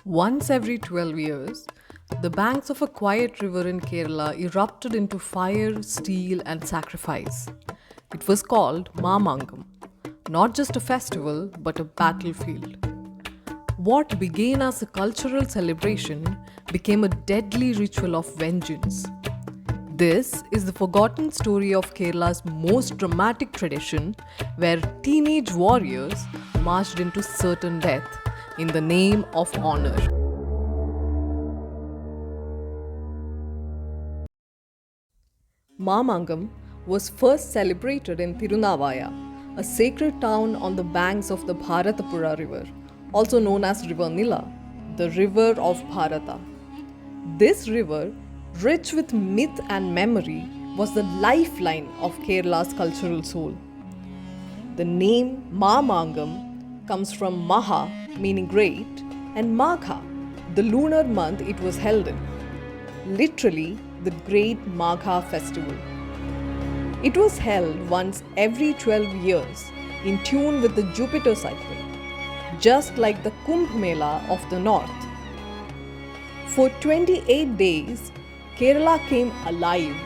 Once every 12 years, the banks of a quiet river in Kerala erupted into fire, steel, and sacrifice. It was called Mamangam, not just a festival but a battlefield. What began as a cultural celebration became a deadly ritual of vengeance. This is the forgotten story of Kerala's most dramatic tradition, where teenage warriors marched into certain death in the name of honor. Mamangam was first celebrated in Tirunavaya, a sacred town on the banks of the Bharatapura River, also known as River Nila, the river of Bharata. This river, rich with myth and memory, was the lifeline of Kerala's cultural soul. The name Mamangam comes from Maha, meaning great, and Magha, the lunar month it was held in. Literally, the Great Magha Festival. It was held once every 12 years, in tune with the Jupiter cycle, just like the Kumbh Mela of the north. For 28 days, Kerala came alive.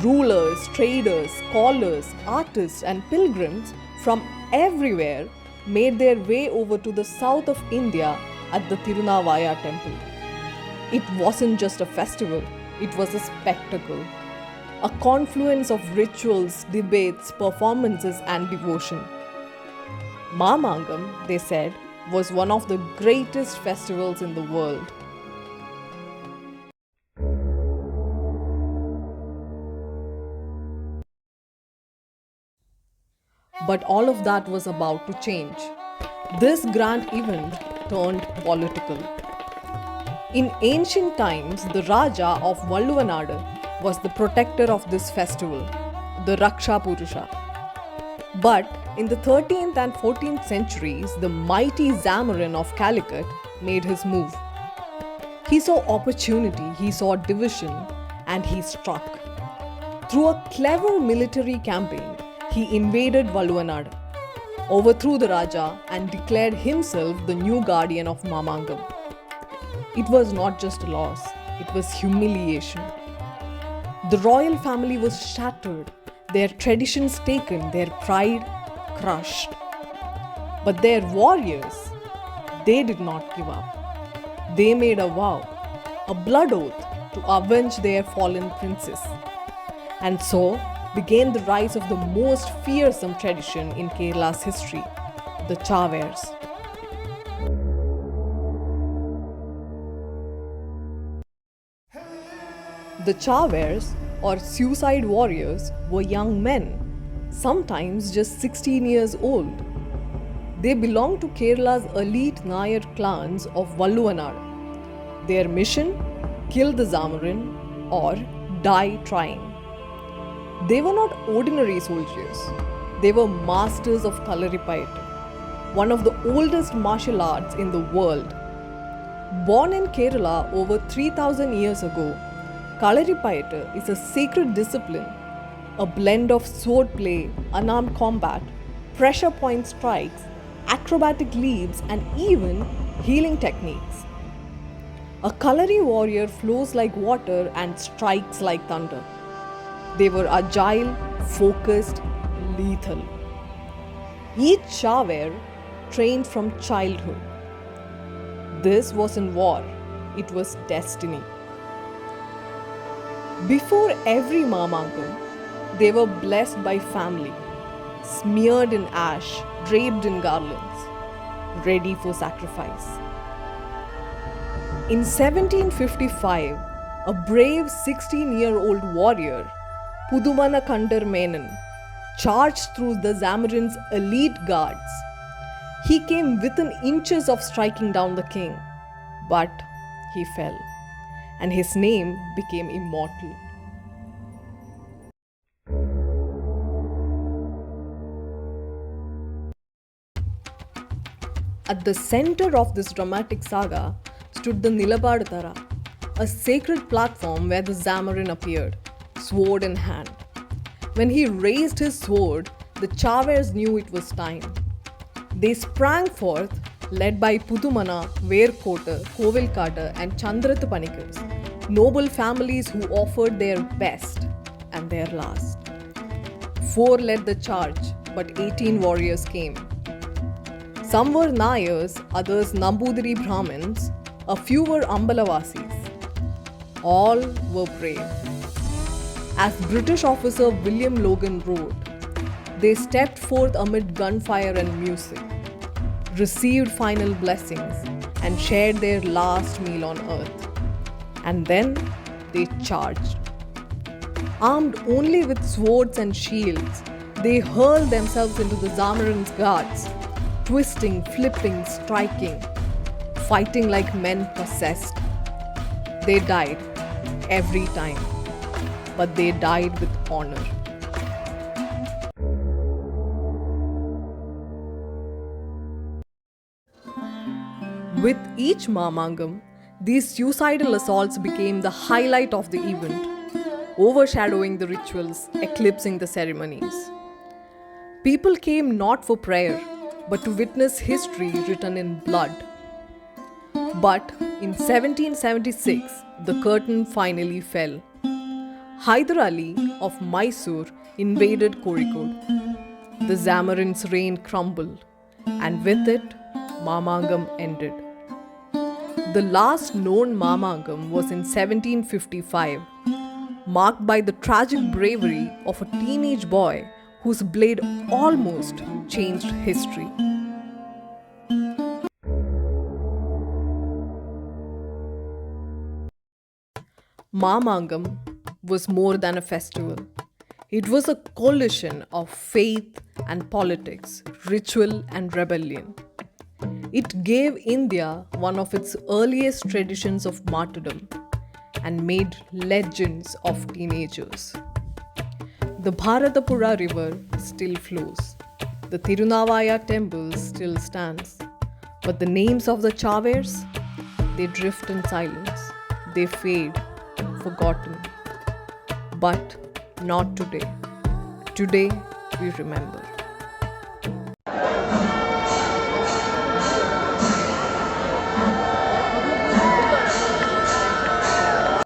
Rulers, traders, scholars, artists, and pilgrims from everywhere made their way over to the south of India at the Tirunavaya temple. It wasn't just a festival, it was a spectacle. A confluence of rituals, debates, performances, and devotion. Mamangam, they said, was one of the greatest festivals in the world. But all of that was about to change. This grand event turned political. In ancient times, the Raja of Valluvanadu was the protector of this festival, the Raksha Purusha. But in the 13th and 14th centuries, the mighty Zamarin of Calicut made his move. He saw opportunity, he saw division, and he struck. Through a clever military campaign, he invaded Valluvanadu, overthrew the Raja, and declared himself the new guardian of Mamangam. It was not just a loss, it was humiliation. The royal family was shattered, their traditions taken, their pride crushed. But their warriors, they did not give up. They made a vow, a blood oath, to avenge their fallen princess. And so began the rise of the most fearsome tradition in Kerala's history, the Chavers. The Chavers, or suicide warriors, were young men, sometimes just 16 years old. They belonged to Kerala's elite Nayar clans of Valluvanadu. Their mission? Kill the Zamarin or die trying. They were not ordinary soldiers. They were masters of Kalaripayattu, one of the oldest martial arts in the world. Born in Kerala over 3000 years ago, Kalaripayattu is a sacred discipline, a blend of swordplay, unarmed combat, pressure point strikes, acrobatic leaps, and even healing techniques. A Kalari warrior flows like water and strikes like thunder. They were agile, focused, lethal. Each Chaver trained from childhood. This wasn't war, it was destiny. Before every Mamangam, they were blessed by family, smeared in ash, draped in garlands, ready for sacrifice. In 1755, a brave 16-year-old warrior, Pudumana Kandar Menon, charged through the Zamarin's elite guards. He came within inches of striking down the king, but he fell, and his name became immortal. At the center of this dramatic saga stood the Nilabadthara, a sacred platform where the Zamarin appeared, sword in hand. When he raised his sword, the Chavers knew it was time. They sprang forth, led by Pudumana, Verkota, Kovilkada, and Chandrath Panikars, noble families who offered their best and their last. 4 led the charge, but 18 warriors came. Some were Nayars, others Nambudiri Brahmins, a few were Ambalavasis. All were brave. As British officer William Logan wrote, they stepped forth amid gunfire and music, received final blessings, and shared their last meal on earth. And then they charged. Armed only with swords and shields, they hurled themselves into the Zamorin's guards, twisting, flipping, striking, fighting like men possessed. They died every time, but they died with honor. With each Mamangam, these suicidal assaults became the highlight of the event, overshadowing the rituals, eclipsing the ceremonies. People came not for prayer, but to witness history written in blood. But in 1776, the curtain finally fell. Hyder Ali of Mysore invaded Kozhikode. The Zamorin's reign crumbled, and with it, Mamangam ended. The last known Mamangam was in 1755, marked by the tragic bravery of a teenage boy whose blade almost changed history. Mamangam was more than a festival. It was a coalition of faith and politics, ritual and rebellion. It gave India one of its earliest traditions of martyrdom and made legends of teenagers. The Bharatapuzha river still flows. The Tirunavaya temple still stands. But the names of the Chavers, they drift in silence. They fade, forgotten. But not today. Today we remember.